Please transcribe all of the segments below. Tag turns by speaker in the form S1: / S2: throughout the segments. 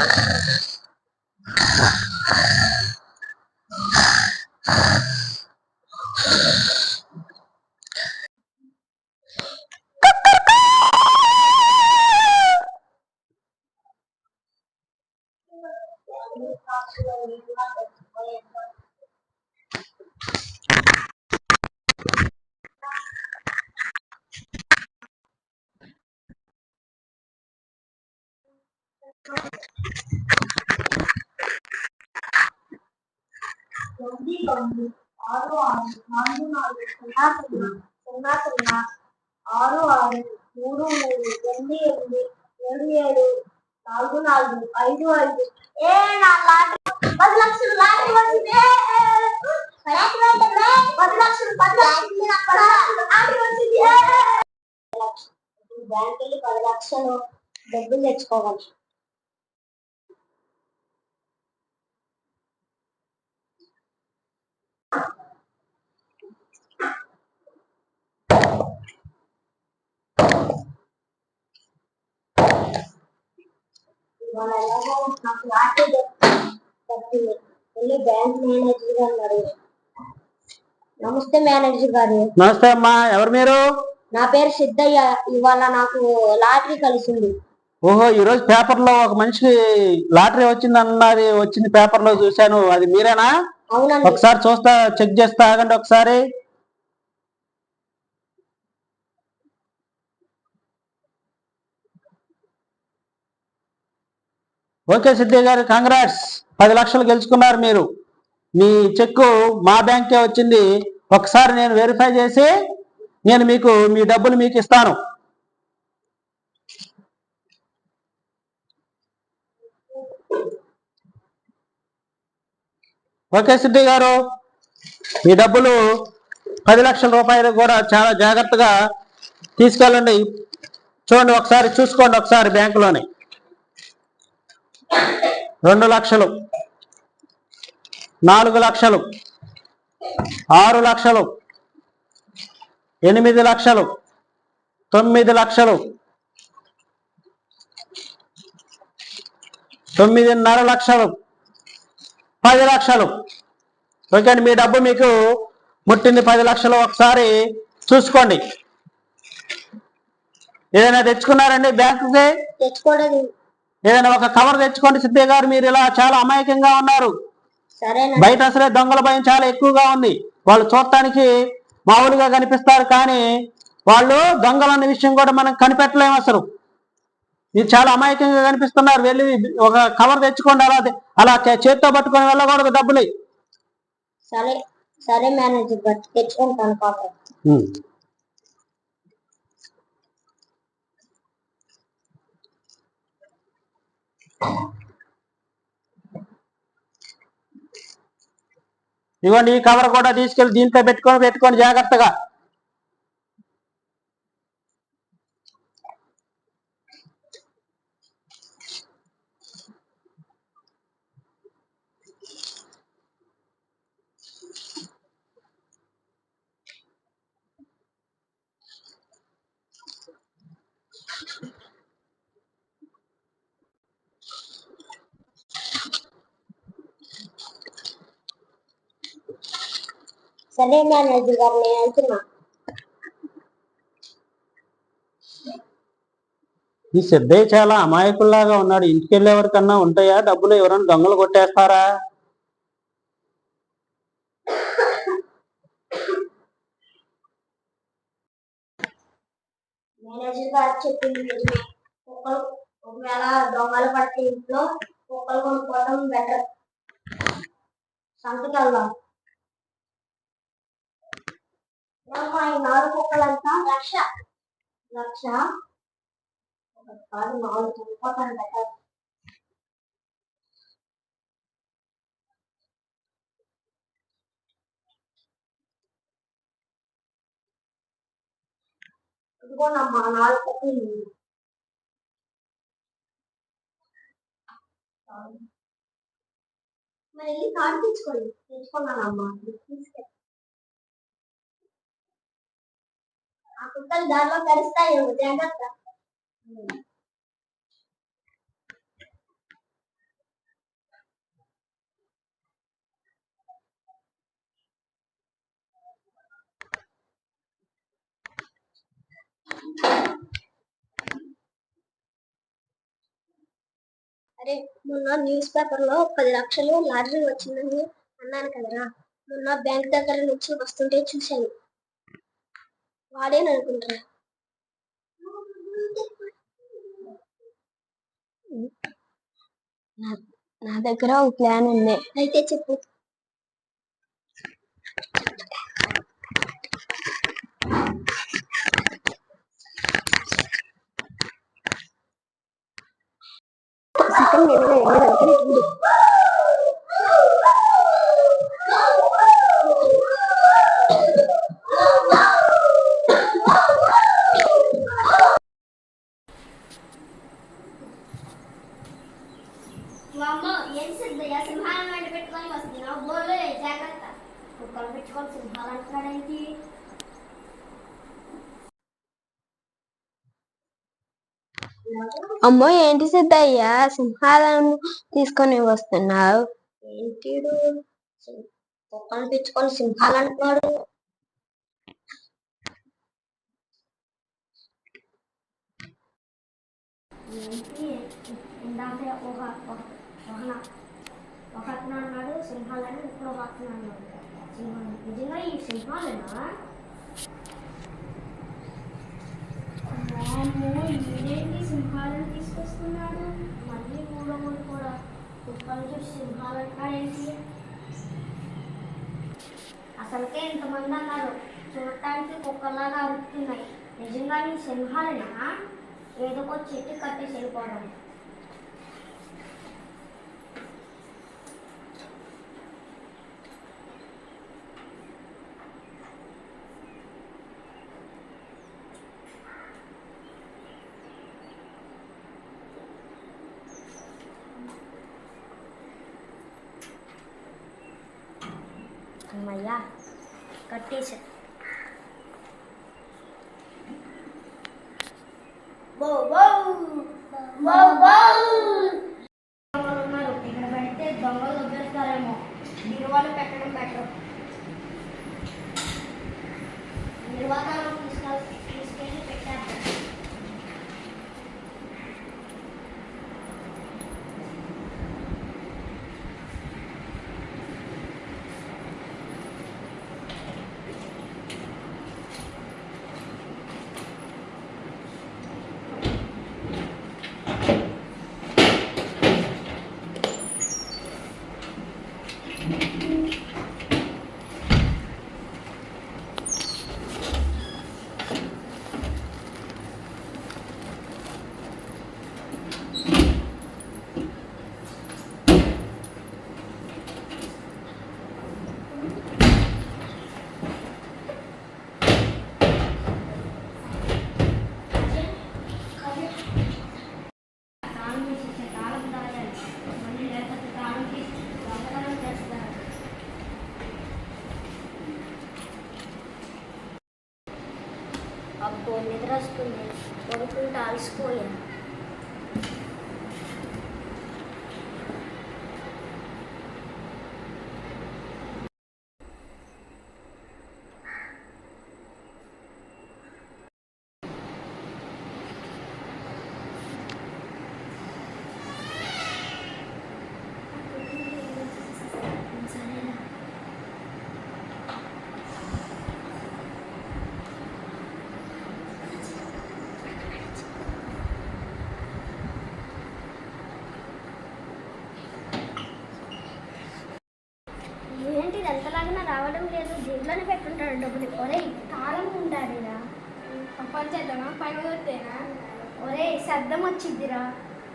S1: 9 6 6 4 4 0 0 0 0 6 6 3 3 8 8 7 7 4 4 5 5 నా లాటరీ 10 లక్షలు లాటరీ వచ్చింది. 10 లక్షలు లాటరీ వచ్చింది. బ్యాంక్ వెళ్ళి 10 లక్షలు డబ్బులు తెచ్చుకోవాలి. నాకు లాటరీ దక్కింది. వెళ్ళి బ్యాంక్ మేనేజర్ గారు అడిగారు. నమస్తే మేనేజర్ గారు.
S2: నమస్తే అమ్మా, ఎవరు మీరు?
S1: నా పేరు సిద్ధయ్య. ఇవాళ నాకు లాటరీ కలిసింది.
S2: ఓహో, ఈ రోజు పేపర్ లో ఒక మనిషికి లాటరీ వచ్చింది అన్నది వచ్చింది, పేపర్ లో చూశాను. అది మీరేనా?
S1: అవునండి.
S2: ఒకసారి చూస్తా, చెక్ చేస్తా, ఆగండి ఒకసారి. ఓకే సిద్ధయ్య గారు, కాంగ్రాట్స్, 10 లక్షలు గెలుచుకున్నారు మీరు. మీ చెక్కు మా బ్యాంకే వచ్చింది. ఒకసారి నేను వెరిఫై చేసి నేను మీకు మీ డబ్బులు మీకు ఇస్తాను. ఓకే సిద్ధయ్య గారు, మీ డబ్బులు 10 లక్షల రూపాయలు కూడా చాలా జాగ్రత్తగా తీసుకెళ్ళండి. చూడండి, ఒకసారి చూసుకోండి ఒకసారి బ్యాంకులోని. 2 లక్షలు, 4 లక్షలు, 6 లక్షలు, 8 లక్షలు, 9 లక్షలు, 9.5 లక్షలు, 10 లక్షలు. ఓకే అండి, మీ డబ్బు మీకు ముట్టింది 10 లక్షలు. ఒకసారి చూసుకోండి. ఏదైనా తెచ్చుకున్నారండి బ్యాంకుకి?
S1: తెచ్చుకోలేదు.
S2: ఏదైనా ఒక కవర్ తెచ్చుకోండి సిద్ధయ్య గారు. మీరు ఇలా చాలా అమాయకంగా ఉన్నారు. బయట అసలే దొంగల భయం చాలా ఎక్కువగా ఉంది. వాళ్ళు చూడటానికి మామూలుగా కనిపిస్తారు, కానీ వాళ్ళు దొంగలన్న విషయం కూడా మనం కనిపెట్టలేము అసలు. మీరు చాలా అమాయకంగా కనిపిస్తున్నారు. వెళ్ళి ఒక కవర్ తెచ్చుకోండి. అలా చేత్తో పట్టుకొని వెళ్ళకూడదు డబ్బులు.
S1: సరే సరే మేనేజర్ గారు, తెచ్చుకుంటాను కవర్.
S2: ఇవ్వండి, ఈ కవర్ కూడా తీసుకెళ్ళి దీంట్లో పెట్టుకొని జాగ్రత్తగా.
S1: సరే మేనేజర్ గారు, నేను వెళ్తున్నా.
S2: ఈ సిద్ధయ్య చాలా అమాయకుల్లాగా ఉన్నాడు. ఇంటికి వెళ్ళేవరకన్నా ఉంటాయా డబ్బులు? ఎవరైనా దొంగలు కొట్టేస్తారా?
S1: మేనేజర్ గారు చెప్పింది నిజమే. కుక్కలు ఒకవేళ దొంగలు పడితే ఇంట్లో కుక్కలు కొనుక్కోవడం బెటర్. సంతకి వెళ్దాం. ఈ 4 కుక్కలు అంతా 1,00,000. 1,00,000 కాదు, 4 కొనుక్కోవడం బెటర్. ఇదిగోనమ్మా 4 కుక్కలు. మరి వెళ్ళి కార్డు తెచ్చుకున్నానమ్మా. ఆ కుక్కలు దారిలో కరుస్తాయేమో, జాగ్రత్త. అరే మొన్న న్యూస్ పేపర్ లో 10 లక్షలు లాటరీ వచ్చిందని అన్నాను కదరా. మొన్న బ్యాంక్ దగ్గర నుంచి వస్తుంటే చూశాను. వాడేననుకుంటా. నా దగ్గర ఒక ప్లాన్ ఉంది. అయితే చెప్పు.
S3: వామ్మో ఏం సిద్ధయ్య సింహాలను వెంట పెట్టుకొని వస్తున్నావు. బోర్లు జాగ్రత్త. కుక్కలు పెట్టుకొని సింహాలు అంటున్నాడేంటి?
S1: అమ్మో ఏంటి సిద్ధయ్య సింహాలను తీసుకొని వస్తున్నావు? ఏంటి కుక్కలు పెట్టుకొని సింహాలు అంటున్నాడు?
S3: ఏంటి ఇందాక ఒక అతను అన్నాడు సింహాలని, ఇప్పుడు ఒక అతను అన్నాడు సింహాలు. నిజంగా ఈ సింహాలేనా? ఇదేంటి సింహాలను తీసుకొస్తున్నాడు? మళ్ళీ మూడోడు కూడా కుక్కలు చూసి సింహాలు అంటాడేంటి? అసలుకే ఇంతమంది అన్నారు, చూడటానికి కుక్కలాగా అరుస్తున్నాయి. నిజంగా నీ సింహాలేనా? ఏదో ఒక చెట్టు కట్టేసి వెళ్ళిపోవడం. అమ్మయ్యా కట్టేసా. ఉన్నారు ఇక్కడ పెడితే దొంగలు వదిలేస్తారేమో. బీరువాలు పెట్టడం బెటర్. బీరువాలో తీసుకెళ్ళి పెట్టారు. అబ్బో నిద్ర వస్తుంది. పడుకుంటే అలసిపోయా. ఏంటి ఎంతలాగా రావడం లేదు? దీంట్లోనే పెట్టుంటాడు డబ్బులు. ఒరే తాళం ఉండాలిరా. పని చేద్దామా? పని వదిలేనా? ఒరే శబ్దం వచ్చిద్దిరా.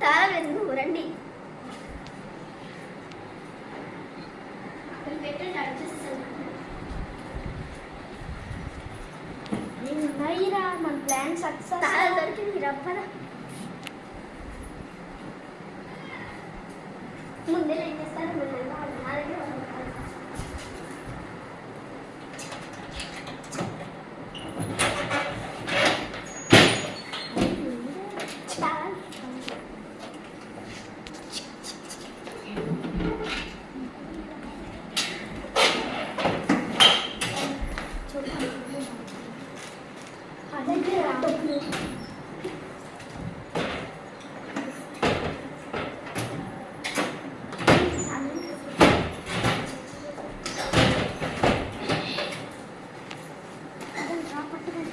S3: తాళం లేదు, నువ్వు రండి. ఉన్నాయిరా, మన ప్లాన్ సక్సెస్. తాళం దొరికింది రప్పద. ముందే ఏం చేస్తారు? పట్టుకోండి.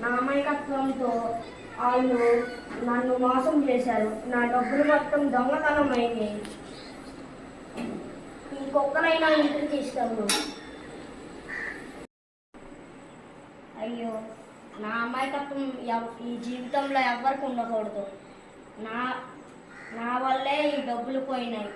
S3: నా అమాయకత్వంతో వాళ్ళు నన్ను మోసం చేశారు. నా డబ్బులు మొత్తం దొంగతనం అయింది. ఇంకొకరైనా ఇంటికి తీసుకెళ్ళు. అయ్యో, నా అమాయకత్వం ఈ జీవితంలో ఎవ్వరికి ఉండకూడదు. నా వల్లే ఈ డబ్బులు పోయినాయి.